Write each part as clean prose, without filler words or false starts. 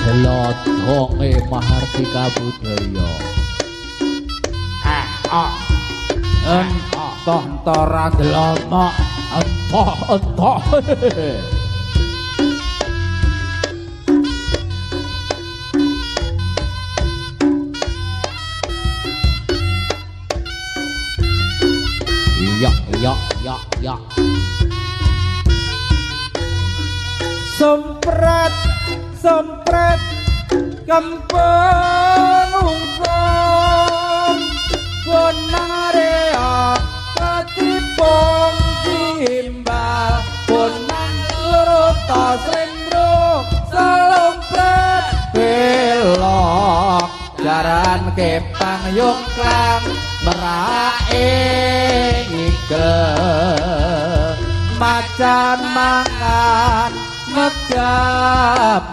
Jelodonge Mahardika Budaya. Entah ra delama entah. Ya. Sempret kempeng ungkong bonarea ketipong gimbal bonang loro tas rendro salompret belok jaran kepang yongklang merae ikel macan mangan megap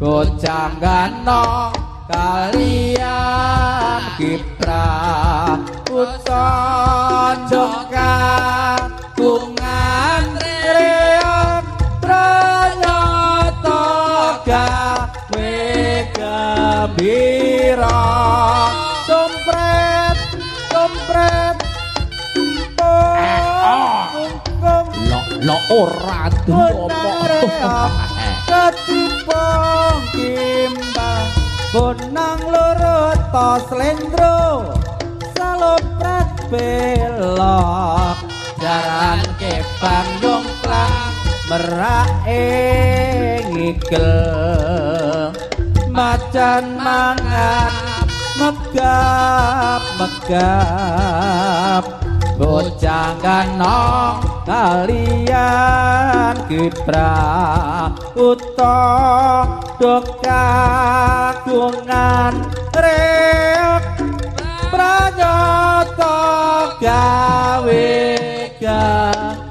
gocang ganong kalian kipra uton jongkang kungan reok pranyata gawe gembira sompret lo ora diomong ketipong kimbang bonang loro tos lendro salopret belok jaran kepang jongklang merae ngikel macan mangan megap bocah ganong kalian kipra utong dokagungan reok pranyata gawe gawira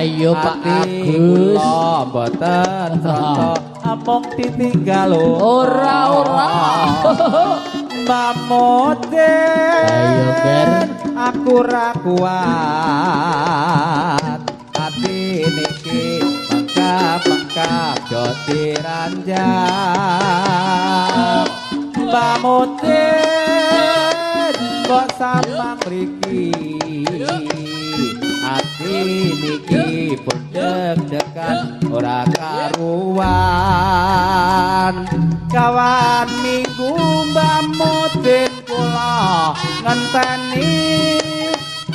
Ayo Pak Agus mboten santa among ditinggal ora Mamote ayo ger aku ra kuat ati niki mangkap do diranjang Mamote kok samang mriki ati niki pun deg-degan ora karuan kawan minggu Mbah Mudin kula ngenteni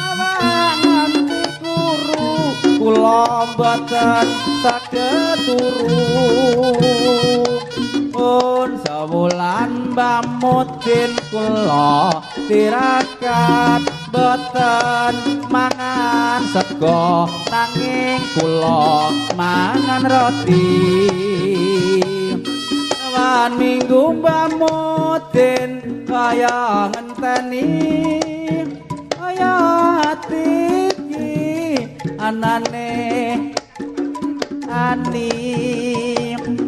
awak nganti kuru kula mboten saged turu pun sewulan Mbah Mudin kula tirakat boten mangan sego nanging kula mangan roti kawan minggu Mbah Mudin kaya ngenteni kaya ati iki anane ani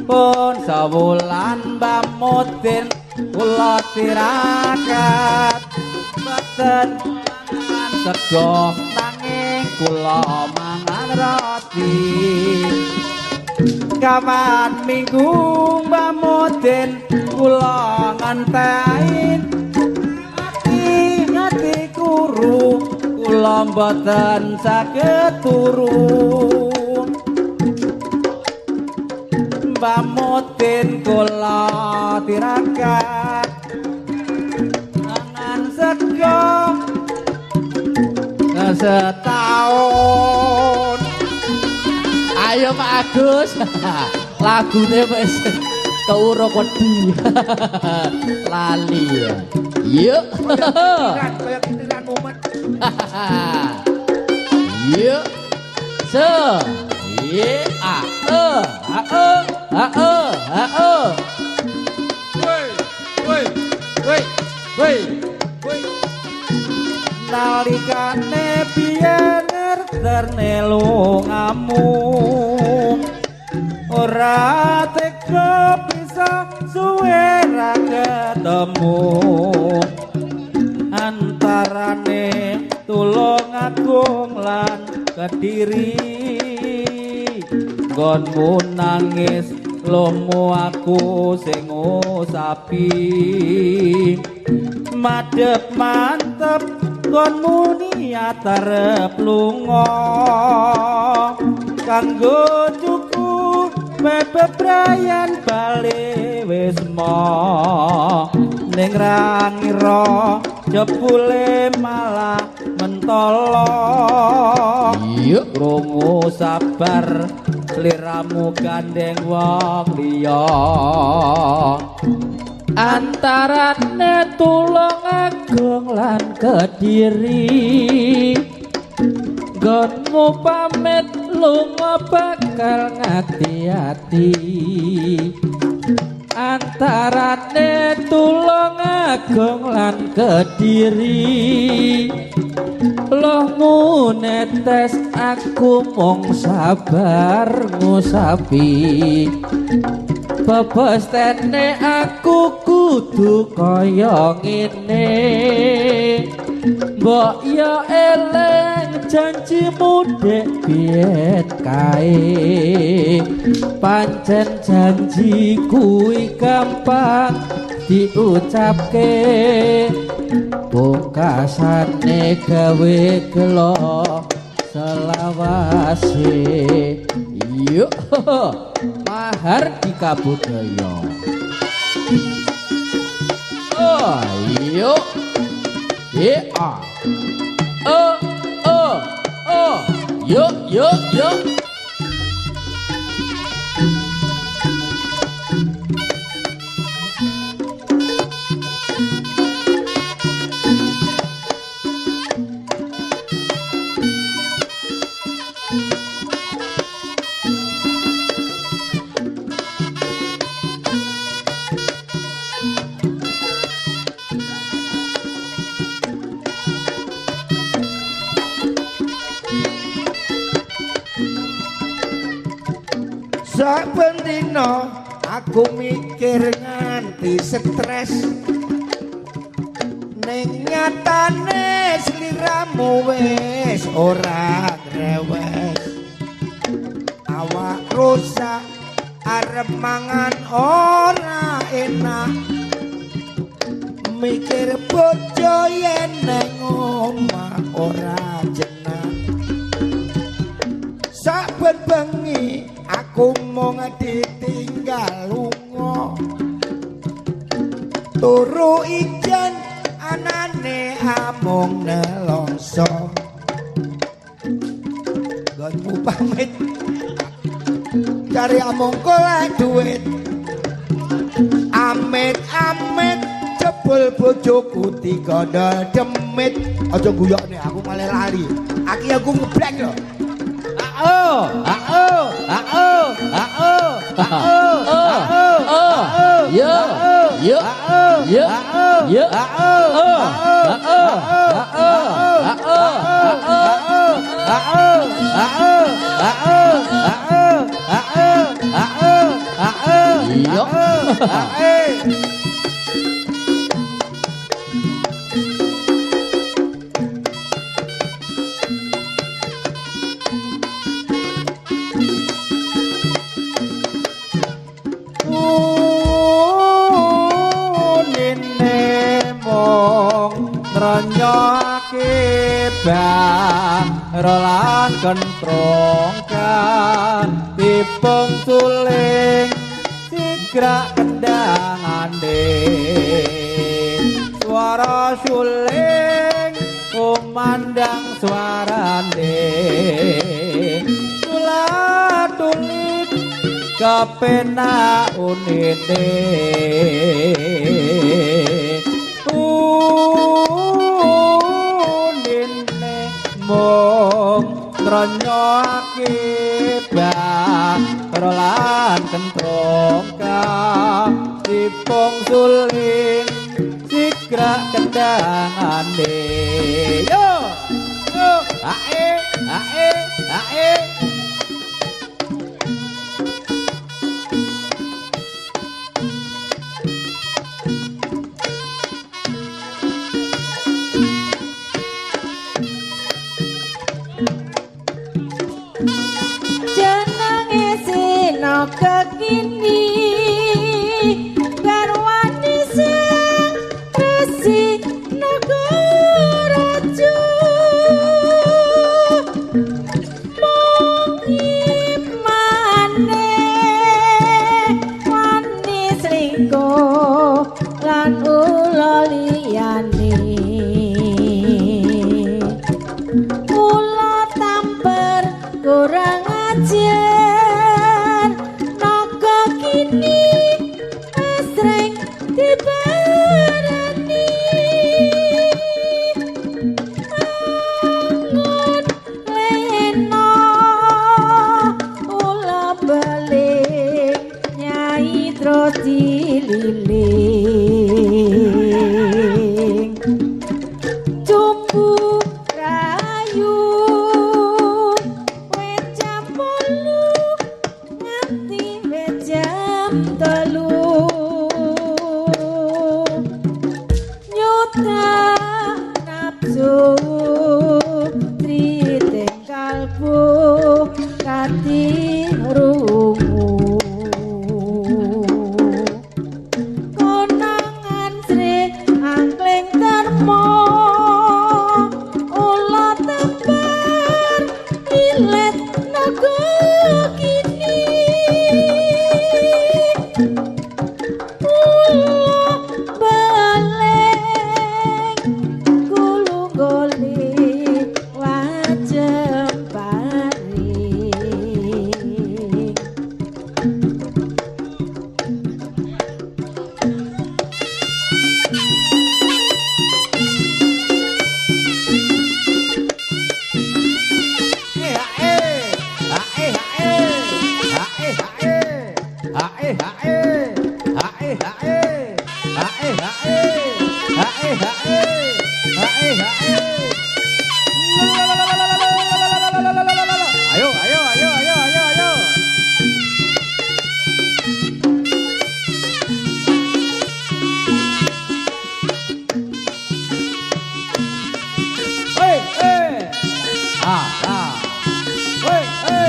pun sewulan Mbah Mudin kula tirakat boten mangan sego nanging kula mangan roti kawan minggu Mbah Mudin kula ngantain ati kuru kula mboten saged turu Mbah Mudin kula tirakat mangan sego setahun. Ayo Pak Agus, lagune wis keuruk wedi. Lali ya. Yuk. Kayak kitiran momen. Yuk. Se. Ye a e a e a e a e. Woi, woi, woi, woi, woi. Nalikane biyen ngerterne lungamu ora tega bisa suwe ra ketemu antarane Tulungagung lan Kediri nggonmu nangis lomo aku sing ngusapi madhep mantep nggonmu niat arep lunga kanggo tuku bebebrayan bali wis mo ning ra ngira jebule malah mentolo yuk krungu sabar sliramu gandeng wong liya antarane Tulungagung lan Kediri nggonmu pamit lunga bakal ngati-ati antarane Tulungagung lan Kediri lohmu netes aku mung sabar ngusapi bebastene aku kudu kaya ngene mbok ya eleng janjimu dek biyen kae pancen janji kuwi gampang diucapke pungkasane gawe gelo selawase yuk mahar di kabudaya oh yuk ya yuk yuk yuk Saben dina aku mikir nganti stres ning nyatane sliramu wis ora grewes awak rusak arep mangan ora enak mikir bojo yen nang omah ora jenak saben bengi aku mung ditinggal lunga turu ijen anane amung nelongso nggonmu pamit cari amung golek duit amit-amit jebul bojoku digondol demit aja guyokne aku malah lali aki aku ngeblek lho tronyo akibat rolan kentrongkan tipung suling sigrak kendang anding suara suling kumandang suarane tulat tulit kepenak unite unine mung tronyo akibat rolan kentrongka tipung suling sigrak kendangane yo yo ae ae ae kekini garwani sing resi nagaraju mongimane wani selingkuh lan ula liyane kula tamper kurang ajar dililing jumbu rayu wejam polu nganti wejam telu nyuta nafsu triting kalbu kati rungu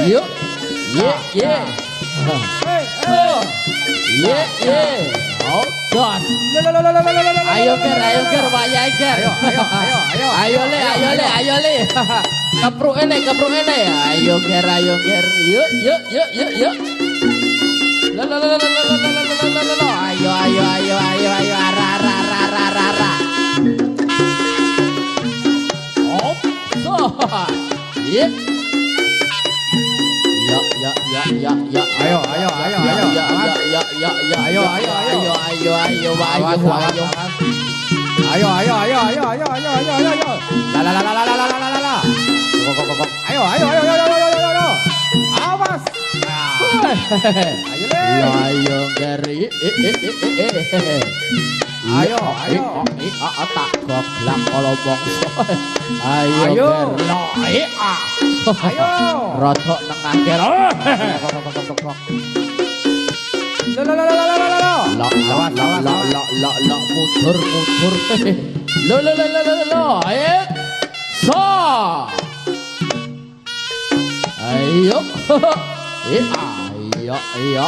Yuk, ye. Ye. Oh, gas. Ayo ger, wayah ger. Ayo le. Kepruk ele. Ayo ger. Yuk. Lo. Ayo. Ara. Oh, so. Yep. Ya. Ayo. La. Ayo. Awas. Ayo geri. Ayo. Tak goblak kalau bongso. Ayo. Ayo. Rodok nang akhir. Lo. Mutur. Lo. Ayo. So. Ayo. Ayo.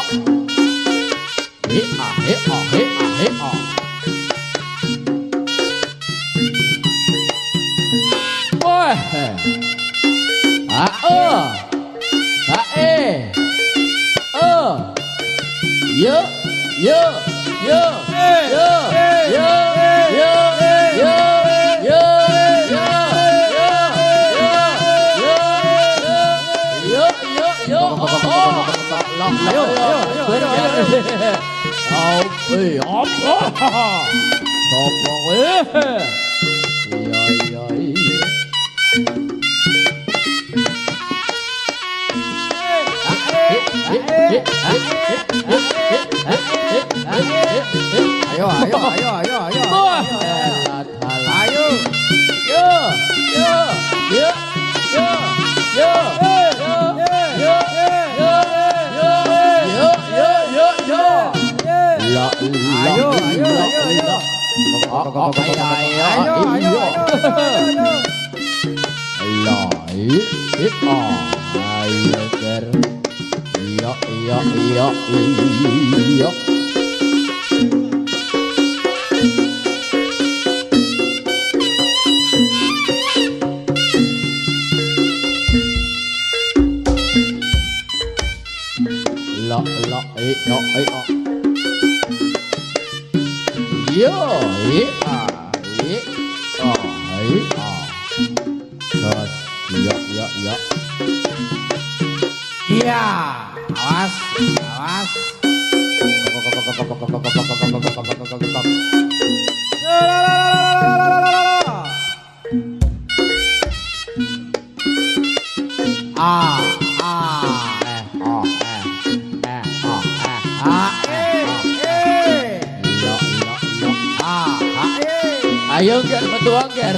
Ayo ger metuang ger.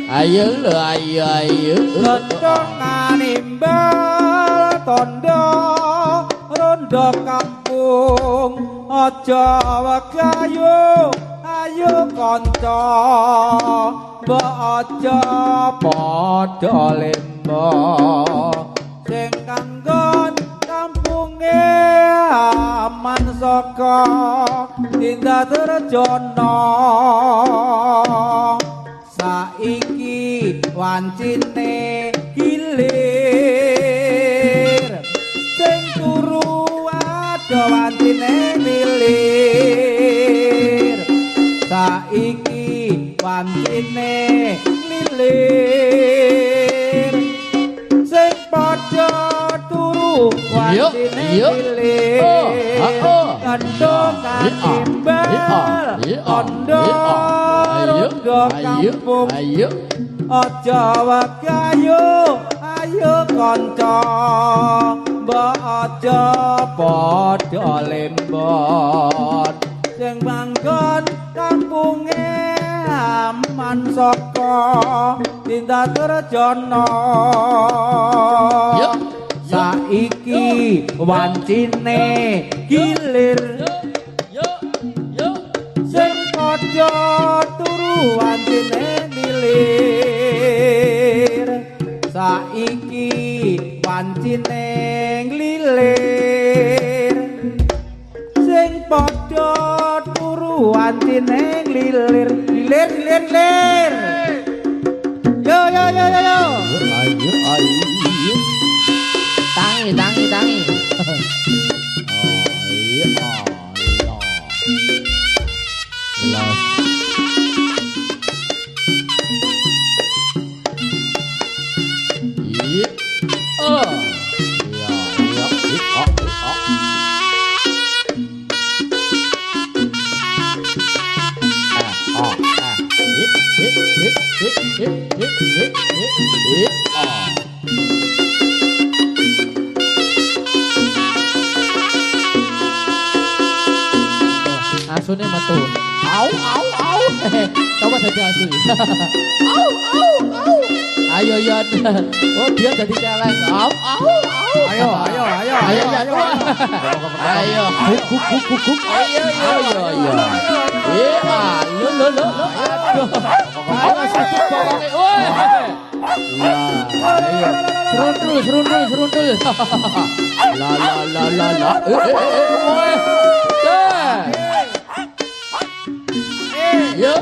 Ayo lho ayo. Gendongan imbal tondo rondo kampung aja wagayu ayo kanca mbok aja padha lembo sing kanggon kampunge aman saka tindak terjono saiki wancine gilir sing turu ada wancine lilir saiki wancine lilir sing padha turu wancine lilir kandhongan imbal kondo rondo kampung aja wagayu ayo kanca mbok aja padha lembon sing manggon kampunge aman saka tindak terjono saiki wancine gilir sing padha turu wancine lilir saiki wancine nglilir sing padha turu wancine lilir lilir yo Ayo. Tangi. Asune metu. Au. Coba saja asu. Au. Ayo Yon. Oh dia jadi celeng. Au. ayo Kuk. Ayo. Lo. Aduh. Ayo satu pokoknya. Woi. Ayo. Serundul. La. Woi. Yo.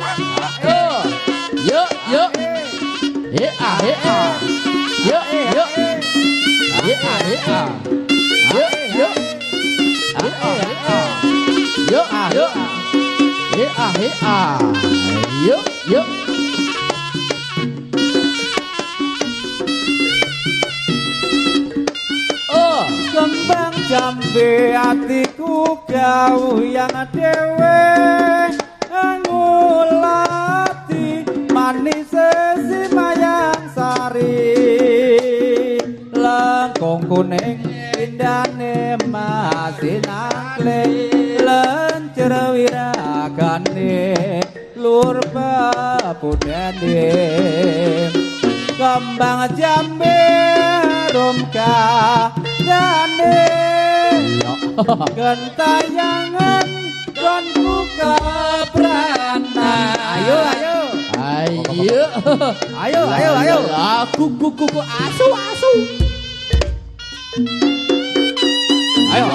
He. Kembang jambe atiku kau yang dewe ngulati manis si mayang sari langkung kuning indane masih nakle lencer wiragane lur bapudane kembang jambe rumka dane gentayangan kon buka prana ayo kuku asu ayo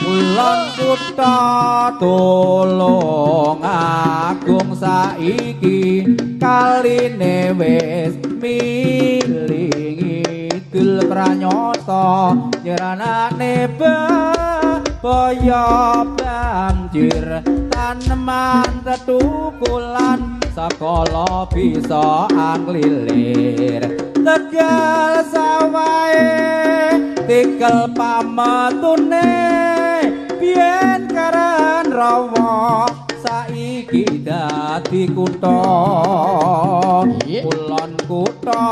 Ulang kutha tulung agung saiki kaline wis milingi kul pranyata nyeranane baya banjir taneman tetukulan sakala bisa anglilir tegal sawae tikel pametune biyen karan rawa saiki dadi kutha kulon kutha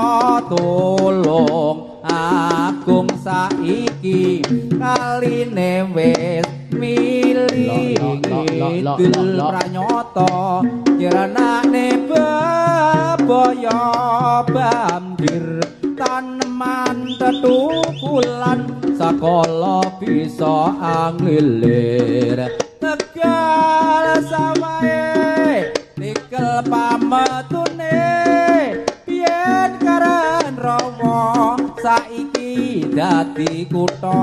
tulung agung saiki kaline wis milingi dul pranyata jeranane bebaya banjir taneman tetukulan sakala bisa anglilir tegal sawae tikel pametune biyen karan rawa saiki dadi kutha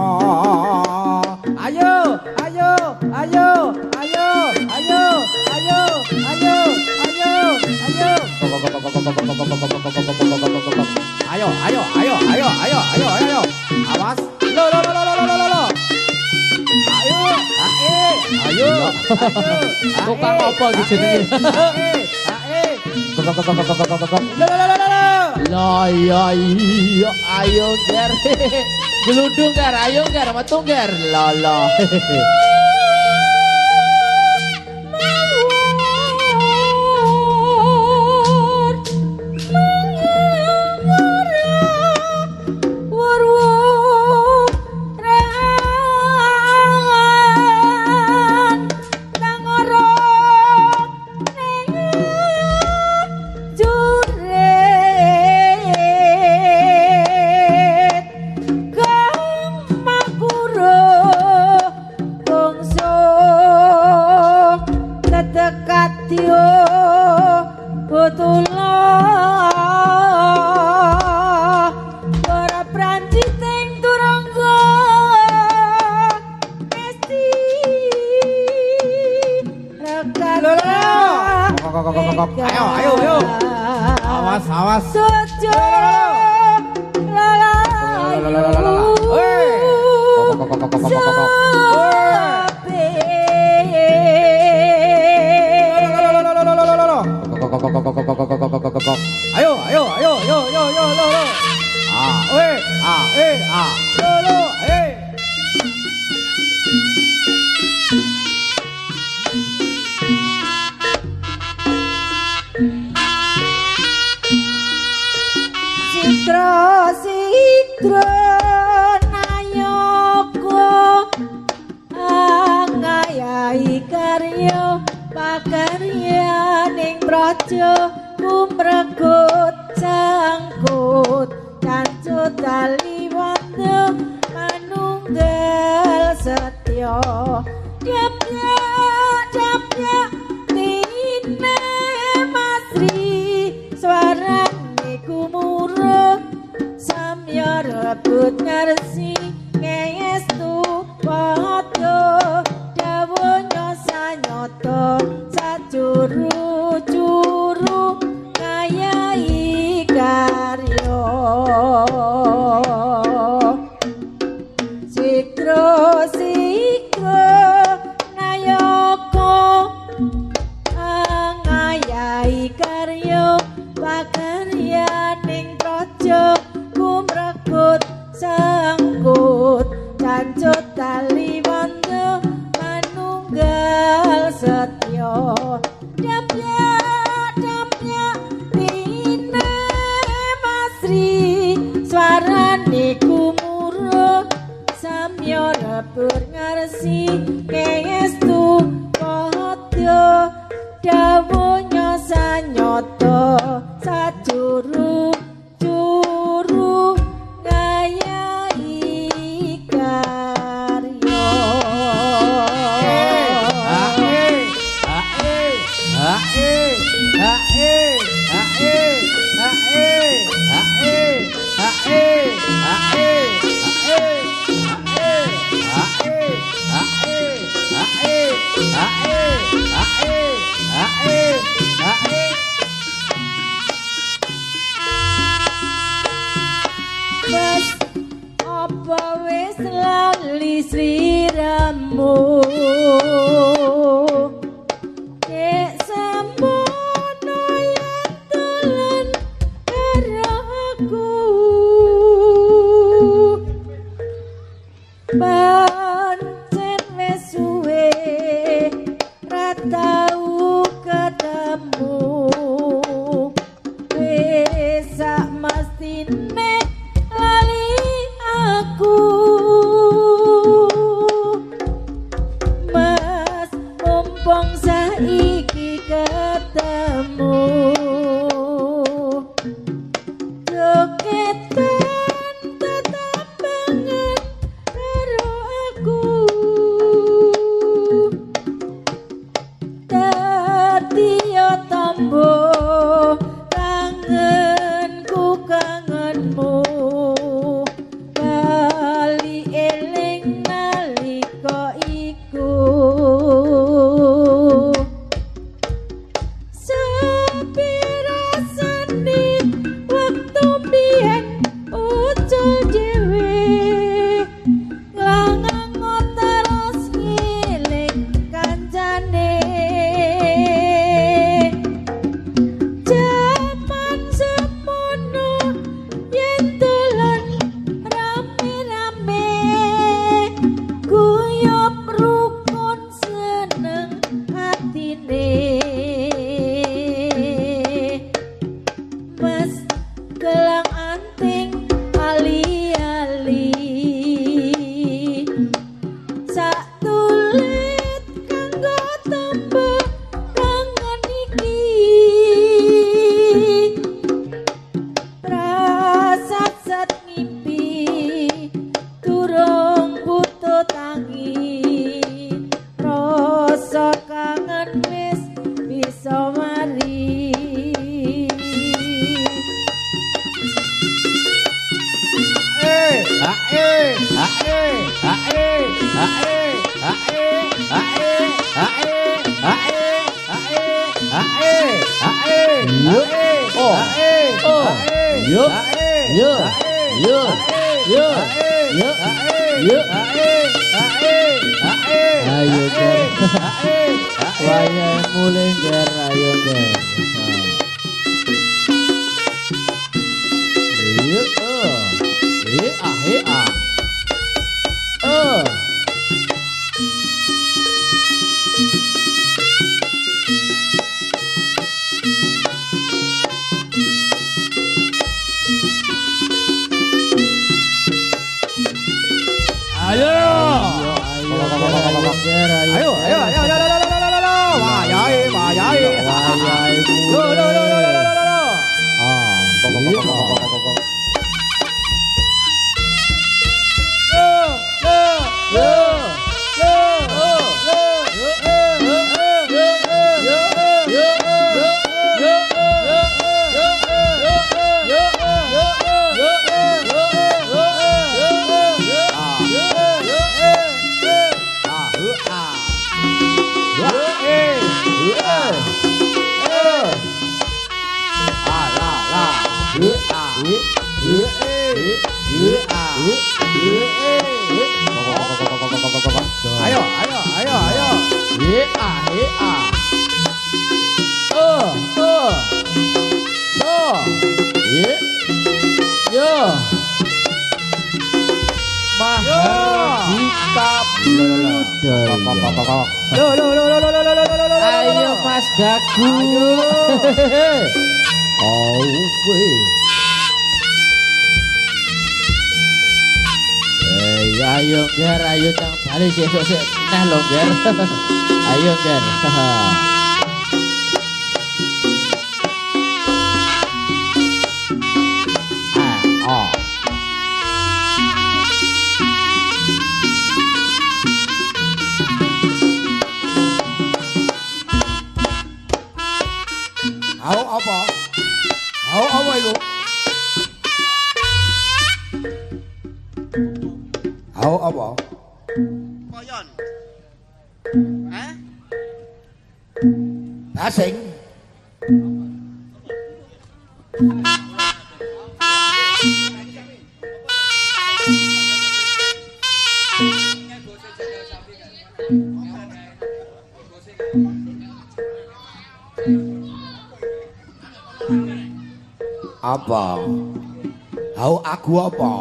ayo awas lo ayo tukang apa iki jenenge lah iya ayo ger geludung ger ayo ger metu ger lah ayo awas Sojo ayo Sitra nayoko angayai karya pakarya ning praja kumregut cangkut kancut taliwanda manunggal setya japnya tine masri swarane kumuruh samya rebut ngarsi ngestu padha dawuh niku muruh samya rebut ngarsi kestu kodya dawuhnya sanyoto sajuru juru ngayahi karya Wes apa wis lali sliramu Kek sembono yen dolan karo aku pancen wis suwe ra tau ketemu wis sak mestine lali aku mas mumpung saiki ketemu jogetan tetap banget karo aku dadi yo tombo kangenku kangenmu bali eling nalika iku sepira seni waktu biyen ucul dhewe langang terus ngiling kancane jaman semono yen dolan rame-rame guyub rukun seneng hatine mas gelang anting ali-ali sak tulit kanggo tambah kangen iki rasa set ngimpi durung butuh tangi rasa kangen wis bisa mari Ayo ger. Waya mulai ger ayo ger. Ayo Mas Gagu. Ayo Ger, ayo cang bali sesuk sik neh lho Ger. Ayo Ger. Oh. Hau apa? Hau apa iku? Hau apa? Koyon. Hah? Basing. Apa? Hau aku apa?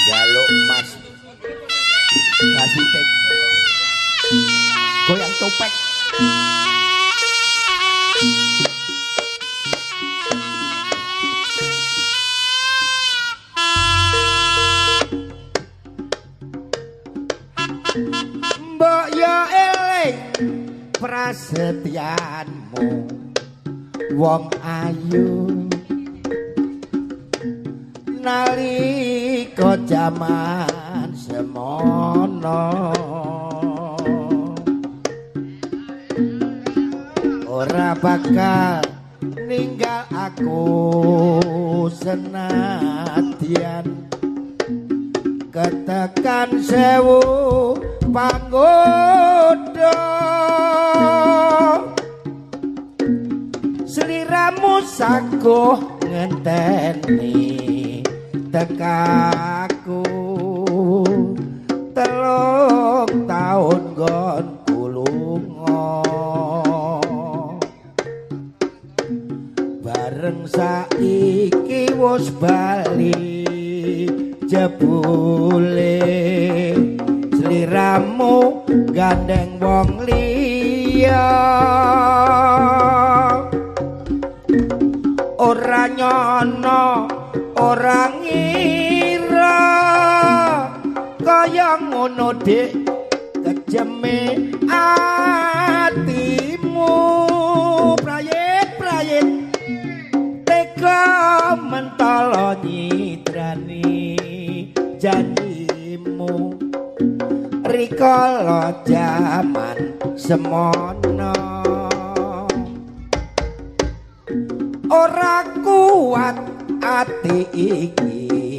Jaluk Mas. Kasih tek. Goyang topek. Mbok yo eling prasetyanmu wong ayu nalika jaman semono ora bakal ninggal aku senadyan ketekan sewu panggoda sliramu saguh ngenteni tekaku 3 taun nggonku lunga bareng saiki wis bali jebule sliramu gandeng wong liya ora nyono ora ngira kaya ngono dik kejeme atimu prayit-prayit tega mentolo nyidrani janjimu rikala jaman semono ora kuat ati iki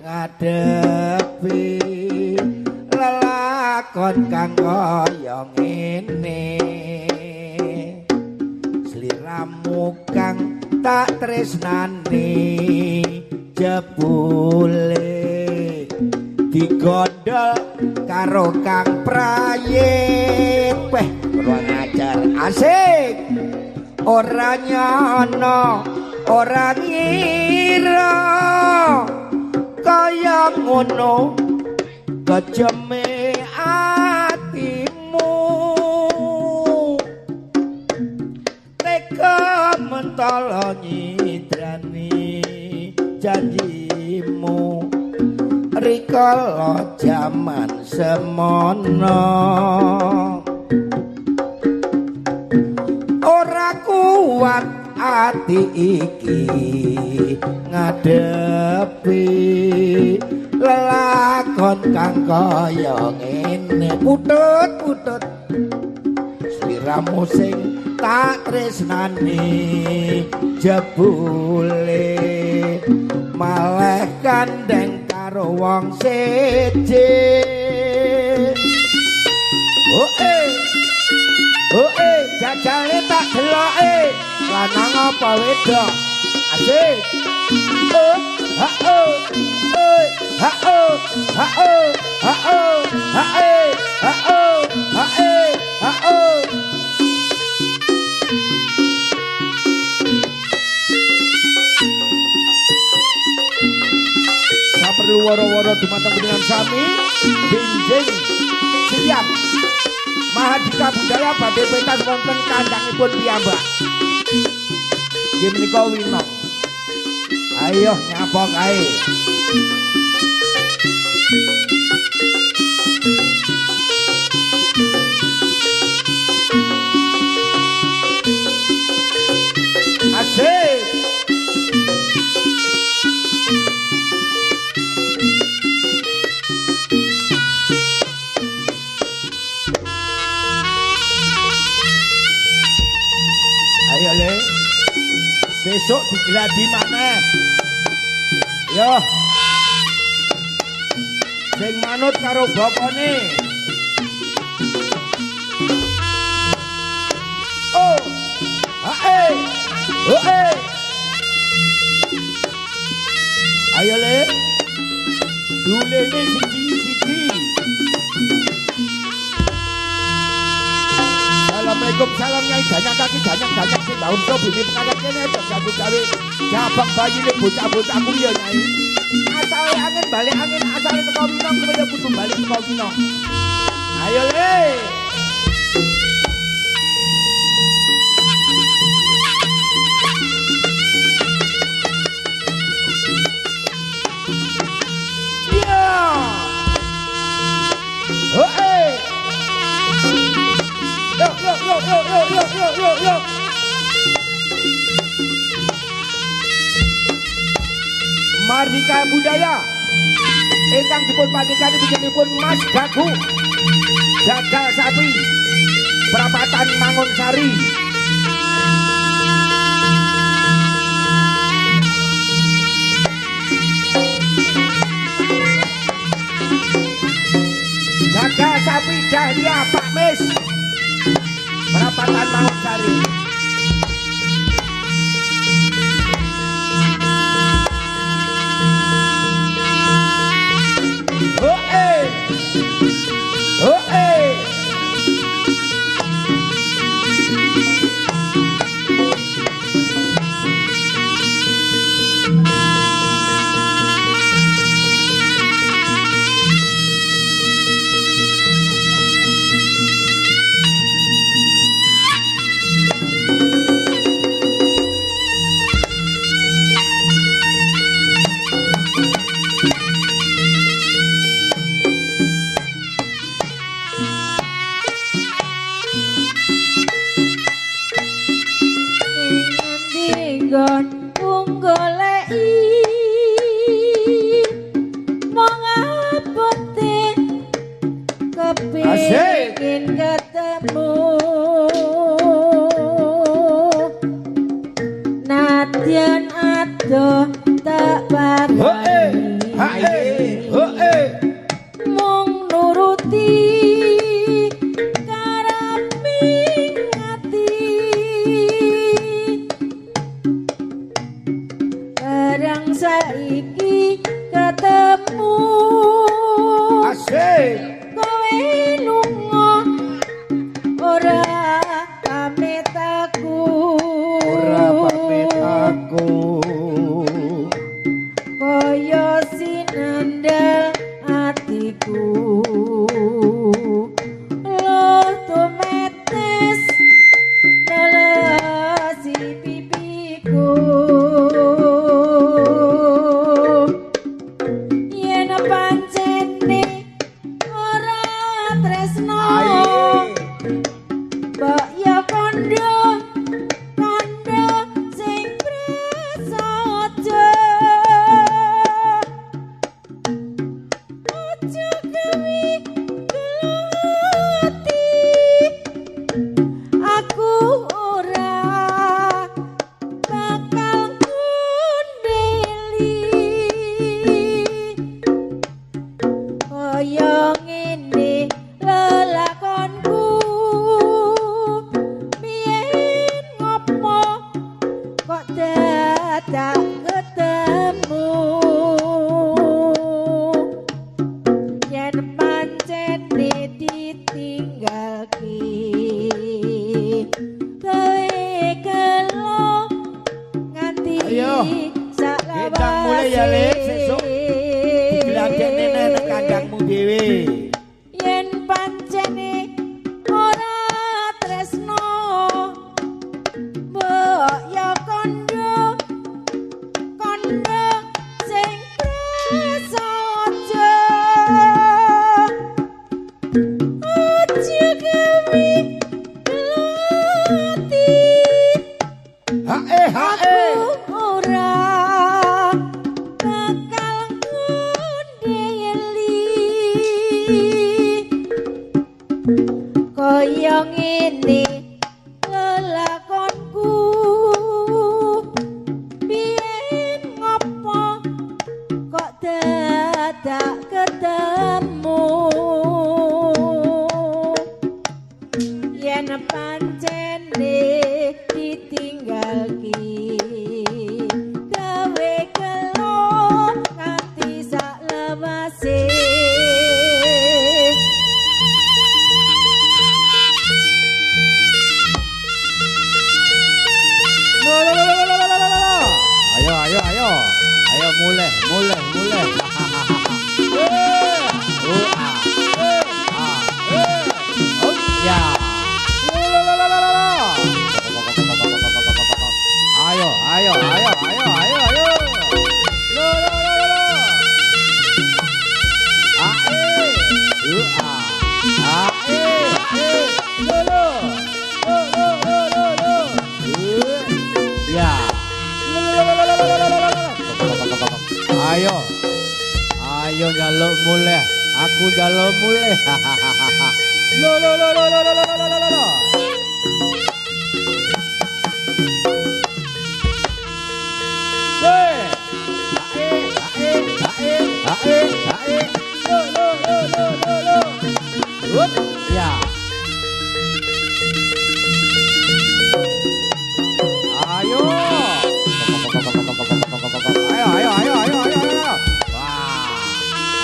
ngadepi lelakon kang kaya ngene sliramu kang tak tresnani jebule digondol karo kang prayit weh kurang ajar asik ora nyono ora ngira kaya ngono kejeme atimu teka mentolo nyidrani janjimu rikala jaman semono ora kuat ati iki ngadepi lelakon kang kaya ngene putut-putut sliramu sing tak tresnani jebule malah gandeng karo wong siji jajale tak deloke lanang apa wedok asik perlu woro-woro dumateng panjenengan sami benjing siap Mahadika Budaya badhe pentas wonten kandhangipun piyambak. Nggih menika Winong. Ayo nyapa kae. Asik. Ayo le. Besok digelar di mana? Yo. Sing manut karo bapane. Oh. Ae. Oe. Ayo le. Dulene siji-siji. Assalamualaikum salam nyai banyak kaki banyak sing baun to bumi pengadat kene aja ganggu gawe jabang bayine bocah-bocah kuwi ya nyai. Asale angin balik angin asale teko Winong kowe ya kudu balik teko Winong. Ayo le. Yo. Mardika Budaya ingkang dipun pandhegani pujenipun Mas Gagu Jagal Sapi Perapatan Mangunsari. Jagal Sapi Dahlia Pak Mis Perapatan Mangunsari. dadekne nek kandangmu dhewe. yen pancene ora tresno mbok ya kondo kondo sing prasaja aja gawe gelati Hae. ora bakal ngundeli kaya ngene lelakonku biyen ngopo kok dadak ketemu yen pancene ditinggal ki gawe gelo nganti sak lewase Ayo mulai. Ya. Ayo. Ya. Ayo njaluk mulai. Aku njaluk mulai. Lo. Ya. Ayo. Wah.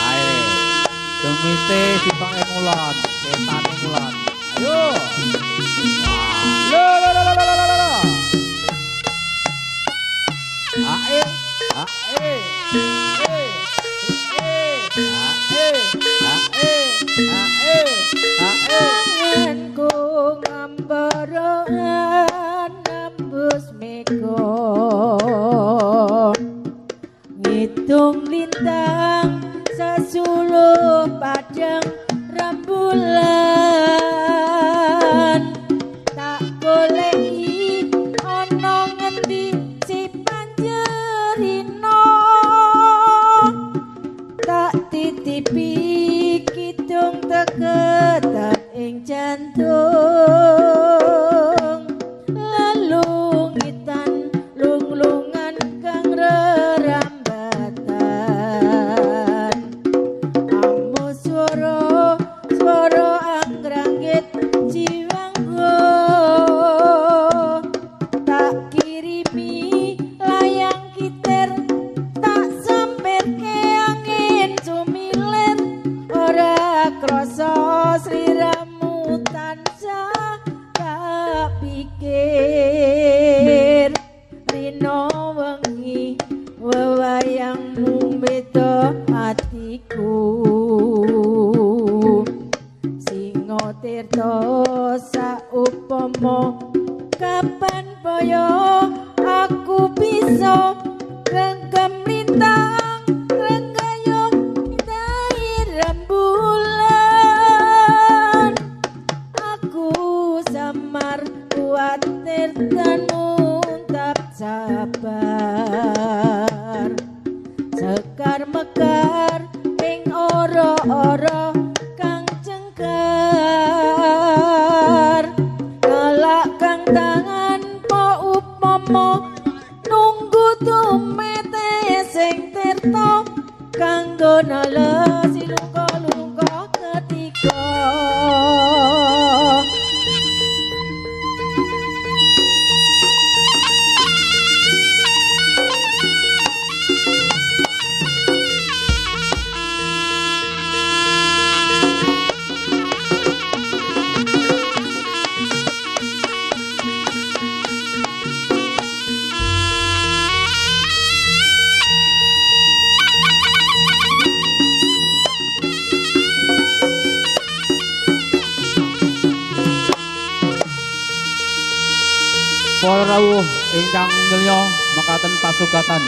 Ayo. Tumite sipange mulan, setane mulan. Ayo. Lo. Tanganku ngambaran nembus mega ngitung lintang sesuluh padang rembulan tak goleki ana ngendi si panjerina tak titipi kidung teketat ing jantung lelungitan lunglungan kang rerambatan amu swara anggrangit jiwangku tak kirimi layang kiter tak sampirke angin sumilir ora krasa sliramu tansah tak pikir rino wengi wewayangmu beda hatiku singo tirta saupama kapan boyo aku bisa genggam lintang renggayo dari rembulan aku samar kuatir dan muntap sabar sekar mekar ing ora-ora kang cengkar kalak kang tangan po upama nunggu tumete sing tirta kanggo nalesi luka-luka ketika para rawuh ingkang mulya mekaten pasukatan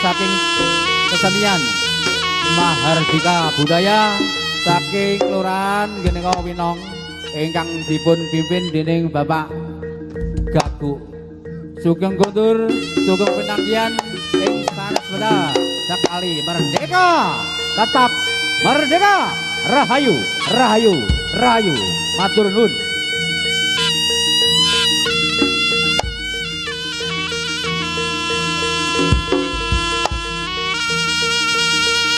saking kesenian Mahardika Budaya saking kelurahan Genengo Winong ingkang dipun pimpin dening Bapak Gagu Sugeng Kundur Sugeng Penanggian ing sanesweda sekali merdeka tetap merdeka rahayu rahayu rahayu matur nuwun.